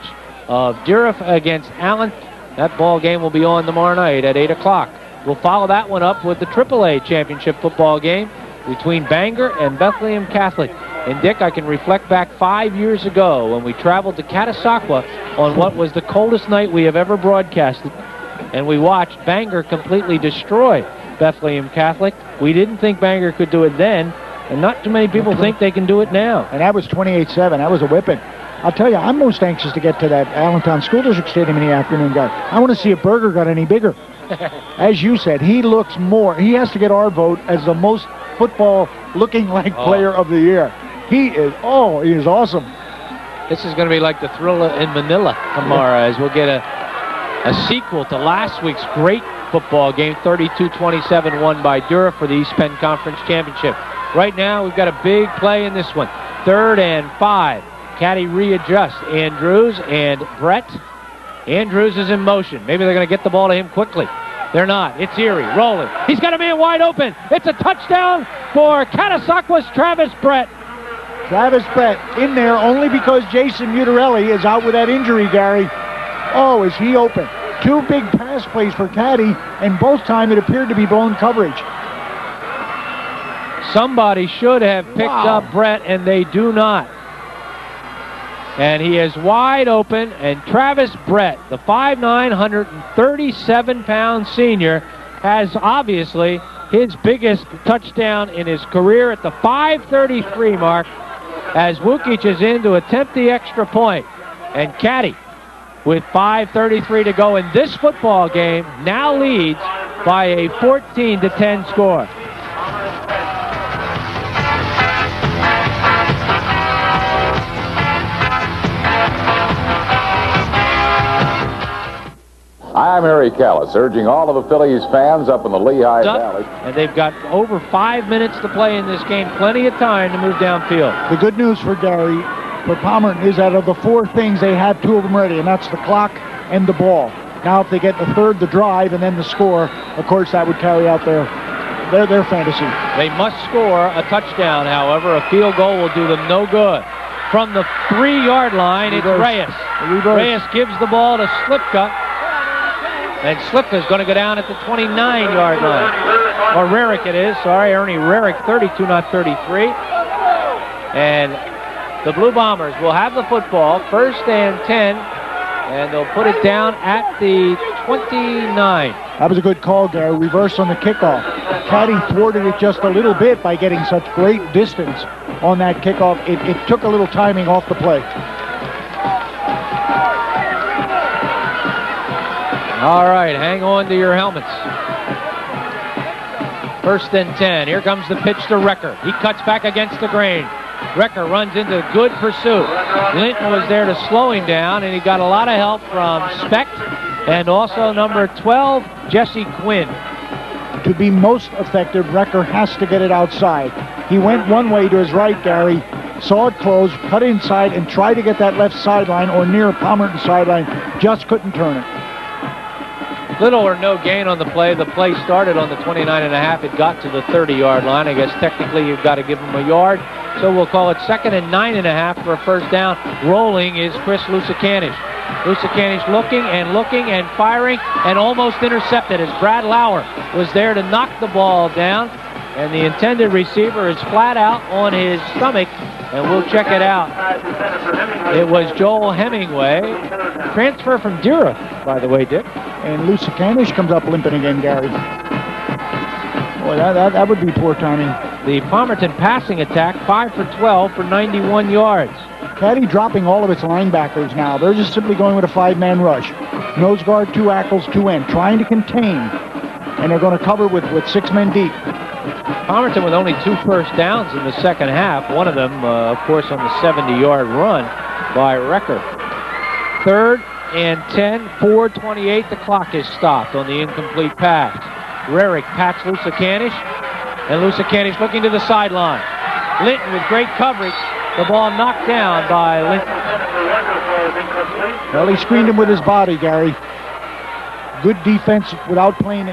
of Duriff against Allen. That ball game will be on tomorrow night at 8 o'clock. We'll follow that one up with the AAA championship football game between Bangor and Bethlehem Catholic. And Dick, I can reflect back 5 years ago when we traveled to Catasauqua on what was the coldest night we have ever broadcasted, and we watched Bangor completely destroy Bethlehem Catholic. We didn't think Bangor could do it then, and not too many people think they can do it now. And that was 28-7. That was a whipping. I'll tell you, I'm most anxious to get to that Allentown School District Stadium in the afternoon, guys. I want to see if Berger got any bigger. As you said, he looks more. He has to get our vote as the most football-looking like player of the year. He is awesome. This is going to be like the Thriller in Manila tomorrow, as we'll get a sequel to last week's great football game, 32-27 won by Dura for the East Penn Conference Championship. Right now, we've got a big play in this one. 3rd and 5. Caddy readjusts. Andrews and Brett. Andrews is in motion. Maybe they're going to get the ball to him quickly. They're not. It's Erie rolling. He's got a man wide open. It's a touchdown for Catasauqua's Travis Brett. Travis Brett in there only because Jason Mutarelli is out with that injury, Gary. Oh, is he open? 2 big pass plays for Caddy, and both times it appeared to be blown coverage. Somebody should have picked up Brett, and they do not. And he is wide open, and Travis Brett, the 5'9", 137-pound senior, has obviously his biggest touchdown in his career at the 5:33 mark, as Wukic is in to attempt the extra point. And Caddy, with 5:33 to go in this football game, now leads by a 14-10 score. I'm Harry Callis, urging all of the Phillies fans up in the Lehigh Valley. And they've got over 5 minutes to play in this game, plenty of time to move downfield. The good news for Gary, for Palmerton, is out of the 4 things, they have 2 of them ready, and that's the clock and the ball. Now, if they get the third, the drive, and then the score, of course, that would carry out their fantasy. They must score a touchdown, however. A field goal will do them no good. From the 3-yard line, it's Reyes. Reyes gives the ball to Slipka. And Slipka's going to go down at the 29-yard line. Or Rarick it is, sorry, Ernie Rarick, 32, not 33. And the Blue Bombers will have the football, 1st and 10, and they'll put it down at the 29. That was a good call, Gary. Reverse on the kickoff. Caddy thwarted it just a little bit by getting such great distance on that kickoff. It took a little timing off the play. All right, hang on to your helmets. 1st and 10. Here comes the pitch to Recker. He cuts back against the grain. Recker runs into good pursuit. Linton was there to slow him down, and he got a lot of help from Specht and also number 12, Jesse Quinn. To be most effective, Recker has to get it outside. He went one way to his right, Gary, saw it close, cut inside, and tried to get that left sideline or near Palmerton sideline. Just couldn't turn it. Little or no gain on the play. The play started on the 29.5. It got to the 30-yard line. I guess technically you've got to give him a yard. So we'll call it 2nd and 9.5 for a 1st down. Rolling is Chris Lusakanish. Lusakanish looking and firing and almost intercepted as Brad Lauer was there to knock the ball down. And the intended receiver is flat out on his stomach. And we'll check it out. It was Joel Hemingway. Transfer from Dura, by the way, Dick. And Lusakanish comes up limping again, Gary. Boy, that would be poor timing. The Palmerton passing attack, 5 for 12 for 91 yards. Caddy dropping all of its linebackers now. They're just simply going with a 5-man rush. Nose guard, 2 Ackles, 2 end, trying to contain. And they're going to cover with 6 men deep. Palmerton with only 2 first downs in the second half. One of them, of course, on the 70-yard run by Recker. 3rd and 10, 4:28. The clock is stopped on the incomplete pass. Rarick pats Lusakanish, and Lusakanish looking to the sideline. Linton with great coverage. The ball knocked down by Linton. Well, he screened him with his body, Gary. Good defense without playing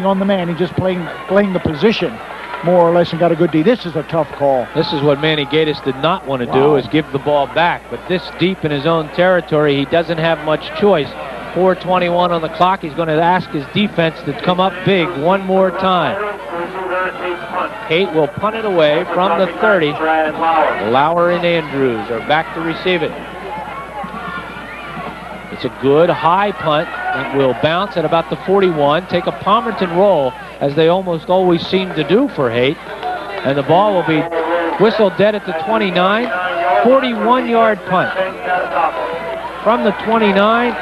on the man. He just playing the position more or less and got a good D. This is a tough call. This is what Manny Gatiss did not want to do, is give the ball back. But this deep in his own territory, he doesn't have much choice. 4:21 on the clock. He's going to ask his defense to come up big one more time. Haight will punt it away from the 30. Lauer and Andrews are back to receive it. It's a good high punt. It will bounce at about the 41, take a Palmerton roll, as they almost always seem to do for Haight. And the ball will be whistled dead at the 29, 41-yard punt. From the 29,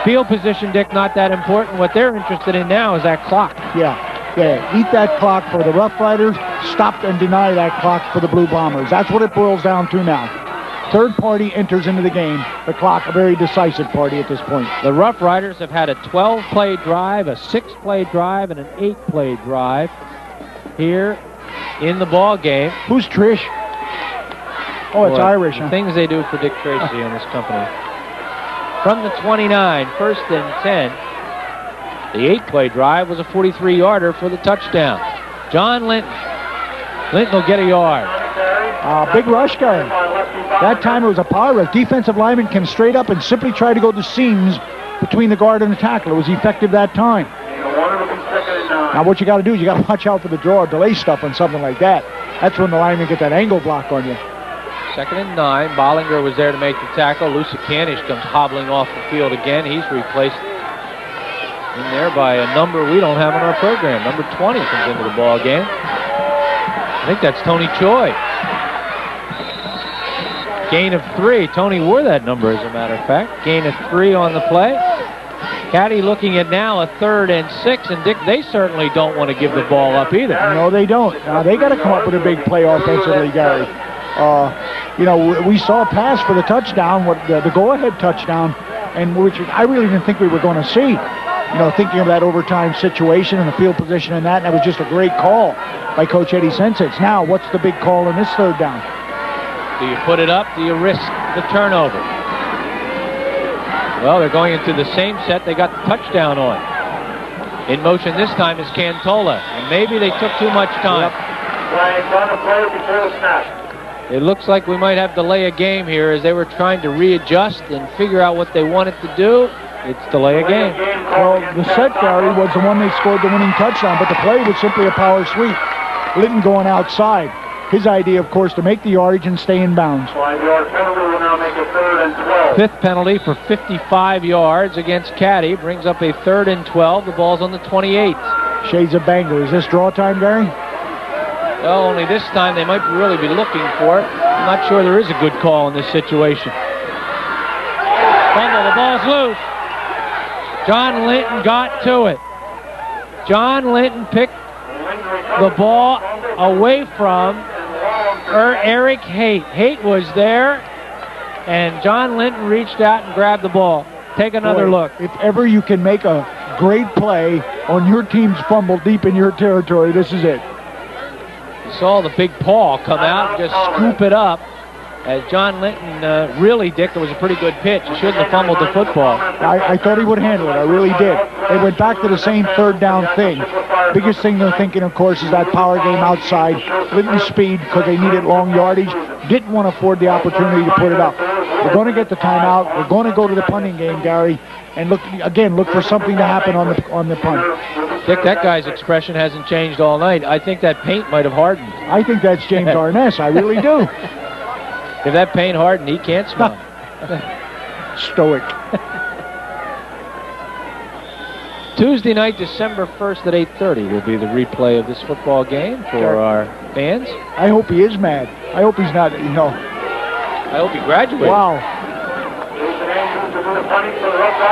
field position, Dick, not that important. What they're interested in now is that clock. Yeah, eat that clock for the Rough Riders, stop and deny that clock for the Blue Bombers. That's what it boils down to now. Third party enters into the game. The clock, a very decisive party at this point. The Rough Riders have had a 12-play drive, a 6-play drive, and an 8-play drive here in the ball game. Who's Trish? Oh, it's Irish. The things they do for Dick Tracy in this company. From the 29, 1st and 10. The 8-play drive was a 43-yarder for the touchdown. John Linton. Linton will get a yard. Big rush guy. That time it was a power rush. Defensive lineman came straight up and simply tried to go to seams between the guard and the tackle. It was effective that time. Now what you got to do is you got to watch out for the draw or delay stuff on something like that. that's when the linemen get that angle block on you. 2nd and 9. Bollinger was there to make the tackle. Lusitanish comes hobbling off the field again. He's replaced in there by a number we don't have in our program. Number 20 comes into the ball game. I think that's Tony Choi. Gain of 3. Tony wore that number, as a matter of fact. Gain of 3 on the play. Caddy looking at now a 3rd and 6, and Dick, they certainly don't want to give the ball up either. No, they don't. They got to come up with a big play offensively, Gary. You know, we saw a pass for the touchdown, the go-ahead touchdown, and which I really didn't think we were going to see. You know, thinking of that overtime situation and the field position and that was just a great call by Coach Eddie Sensitz. Now, what's the big call in this 3rd down? Do you put it up? Do you risk the turnover? Well, they're going into the same set they got the touchdown on. In motion this time is Cantola, and maybe they took too much time. It looks like we might have delay a game here as they were trying to readjust and figure out what they wanted to do. It's delay a game. Well, the set, Gary, was the one they scored the winning touchdown, but the play was simply a power sweep. Litton going outside. His idea, of course, to make the yardage and stay in bounds. 5-yard penalty will now make a 3rd and 12. 5th penalty for 55 yards against Caddy. Brings up a 3rd and 12. The ball's on the 28. Shades of Bangor. Is this draw time, Gary? Well, only this time they might really be looking for it. I'm not sure there is a good call in this situation. Fumble, the ball's loose. John Linton got to it. John Linton picked the ball away from Eric Haight. Haight was there, and John Linton reached out and grabbed the ball. Take another look. If ever you can make a great play on your team's fumble deep in your territory, this is it. You saw the big paw come out and just scoop it up. As John Linton really, Dick, it was a pretty good pitch. He shouldn't have fumbled the football. I thought he would handle it. I really did. They went back to the same 3rd down thing. Biggest thing they're thinking, of course, is that power game outside. Linton's speed, because they needed long yardage. Didn't want to afford the opportunity to put it up. We're going to get the timeout. We're going to go to the punting game, Gary, and look for something to happen on the punt. Dick, that guy's expression hasn't changed all night. I think that paint might have hardened. I think that's James Arness. I really do. If that paint hardened, he can't smile. Stoic. Tuesday night, December 1st at 8:30 will be the replay of this football game for our fans. I hope he is mad. I hope he's not, you know. I hope he graduates. Wow.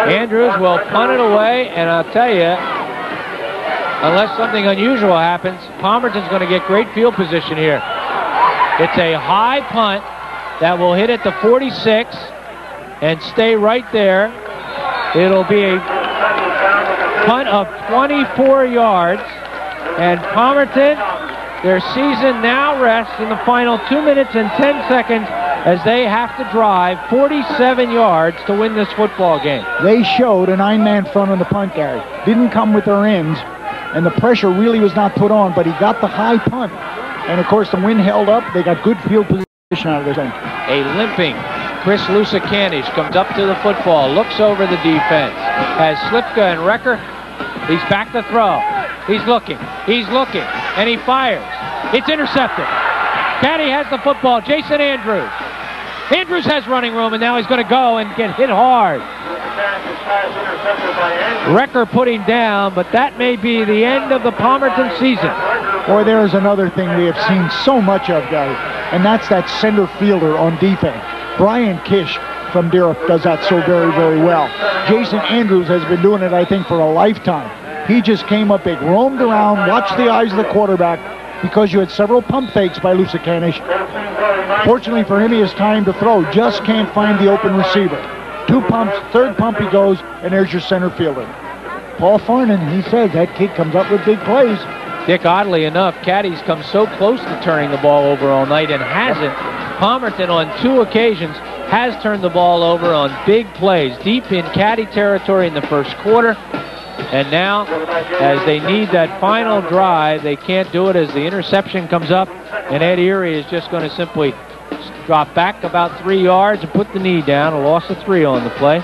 Andrews will punt it away, and I'll tell you, unless something unusual happens, Palmerton's going to get great field position here. It's a high punt that will hit at the 46 and stay right there. It'll be a punt of 24 yards, and Palmerton, their season now rests in the final 2 minutes and 10 seconds as they have to drive 47 yards to win this football game. They showed a 9-man front on the punt, Gary. Didn't come with their ends, and the pressure really was not put on, but he got the high punt. And, of course, the wind held up. They got good field position out of this thing. A limping Chris Lusitanish comes up to the football, looks over the defense, has Slipka and Recker. He's back to throw. He's looking, and he fires. It's intercepted. Caddy has the football. Jason Andrews. Andrews has running room, and now he's going to go and get hit hard. Recker put him down, but that may be the end of the Palmerton season. Boy, there is another thing we have seen so much of, guys, and that's that center fielder on defense. Brian Kish from Deerup does that so very, very well. Jason Andrews has been doing it, I think, for a lifetime. He just came up big, roamed around, watched the eyes of the quarterback, because you had several pump fakes by Lusitanish. Fortunately for him, he has time to throw, just can't find the open receiver. 2 pumps, 3rd pump he goes, and there's your center fielder. Paul Farnan, he says that kid comes up with big plays. Dick, oddly enough, Caddy's come so close to turning the ball over all night and hasn't. Palmerton on 2 occasions has turned the ball over on big plays, deep in Caddy territory in the first quarter. And now, as they need that final drive, they can't do it as the interception comes up, and Ed Erie is just going to simply drop back about 3 yards and put the knee down. A loss of 3 on the play.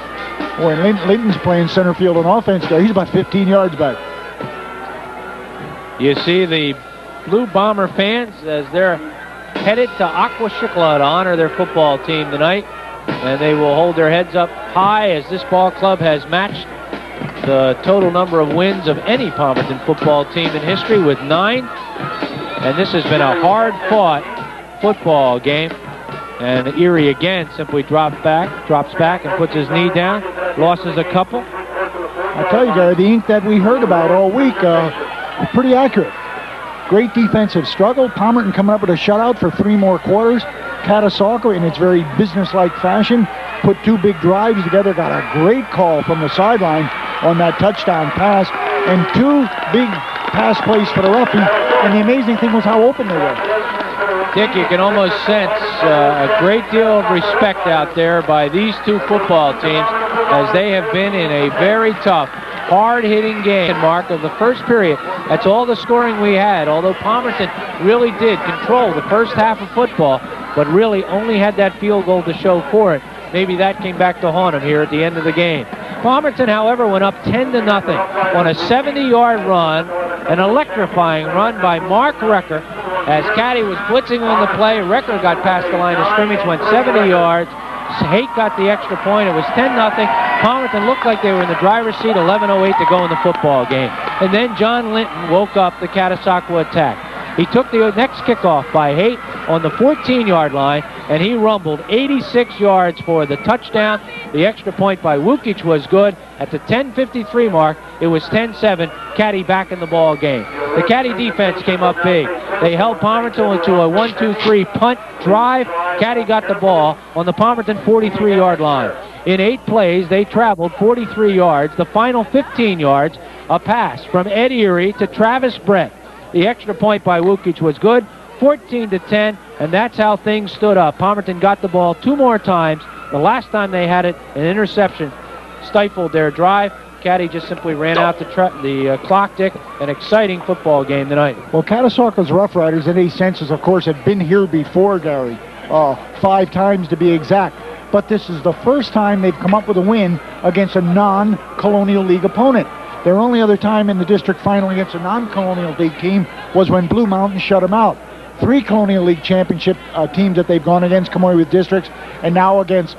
Boy, and Linton's playing center field on offense there. He's about 15 yards back. You see the Blue Bomber fans as they're headed to Aquashikla to honor their football team tonight. And they will hold their heads up high as this ball club has matched the total number of wins of any Palmerton football team in history with 9. And this has been a hard-fought football game. And Erie again simply drops back and puts his knee down. Losses a couple. I tell you, Gary, the ink that we heard about all week, pretty accurate. Great defensive struggle. Palmerton coming up with a shutout for 3 more quarters. Catasauqua, in its very businesslike fashion, put 2 big drives together, got a great call from the sideline on that touchdown pass, and 2 big pass plays for the roughie. And the amazing thing was how open they were. Dick, you can almost sense a great deal of respect out there by these 2 football teams as they have been in a very tough, hard-hitting game, Mark, of the first period. That's all the scoring we had, although Palmerton really did control the first half of football, but really only had that field goal to show for it. Maybe that came back to haunt him here at the end of the game. Palmerton, however, went up 10-0 on a 70-yard run, an electrifying run by Mark Recker. As Caddy was blitzing on the play, Recker got past the line of scrimmage, went 70 yards. Haight got the extra point. It was 10-0. Palmerton looked like they were in the driver's seat, 11:08 to go in the football game. And then John Linton woke up the Catasauqua attack. He took the next kickoff by Haight on the 14-yard line, and he rumbled 86 yards for the touchdown. The extra point by Wukic was good. At the 10:53 mark, it was 10-7, Caddy back in the ball game. The Caddy defense came up big. They held Palmerton to a 1-2-3 punt drive. Caddy got the ball on the Palmerton 43-yard line. In 8 plays, they traveled 43 yards. The final 15 yards, a pass from Ed Erie to Travis Brett. The extra point by Wukic was good, 14-10, and that's how things stood up. Palmerton got the ball 2 more times. The last time they had it, an interception stifled their drive. Caddy just simply ran out the clock, Dick. An exciting football game tonight. Well, Catasauqua's Rough Riders, in these senses, of course, had been here before, Gary. 5 times to be exact. But this is the first time they've come up with a win against a non-Colonial League opponent. Their only other time in the district final against a non-Colonial League team was when Blue Mountain shut them out. 3 Colonial League championship teams that they've gone against, come away with districts, and now against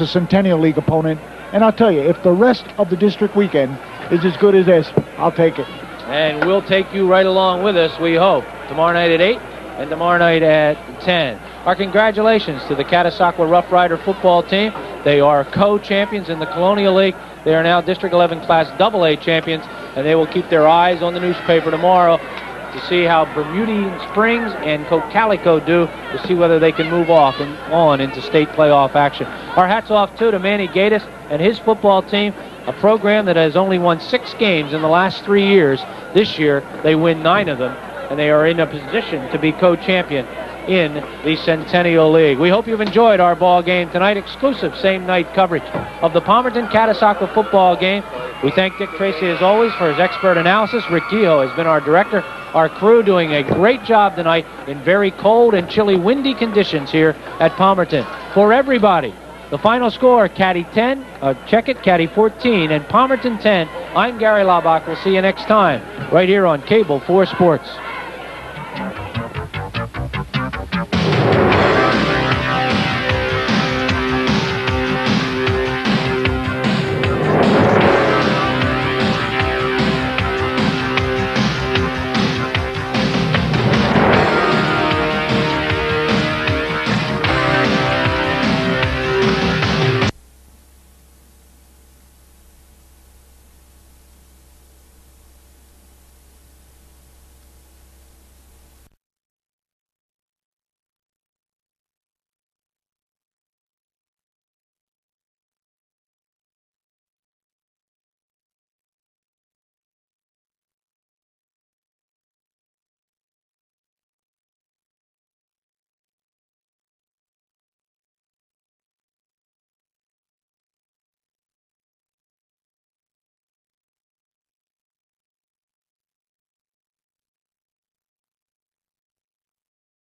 a Centennial League opponent. And I'll tell you, if the rest of the district weekend is as good as this, I'll take it. And we'll take you right along with us, we hope. Tomorrow night at 8 and tomorrow night at 10. Our congratulations to the Catasauqua Rough Rider football team. They are co-champions in the Colonial League. They are now District 11 Class AA champions, and they will keep their eyes on the newspaper tomorrow to see how Bermudian Springs and Cocalico do, to see whether they can move off and on into state playoff action. Our hats off, too, to Manny Gatiss and his football team, a program that has only won 6 games in the last 3 years. This year, they win 9 of them, and they are in a position to be co-champion in the Centennial League. We hope you've enjoyed our ball game tonight. Exclusive same-night coverage of the Palmerton Catasauqua football game. We thank Dick Tracy, as always, for his expert analysis. Rick Kehoe has been our director. Our crew doing a great job tonight in very cold and chilly, windy conditions here at Palmerton. For everybody, the final score, Caddy 10, check it, Caddy 14, and Palmerton 10. I'm Gary Laubach. We'll see you next time right here on Cable 4 Sports.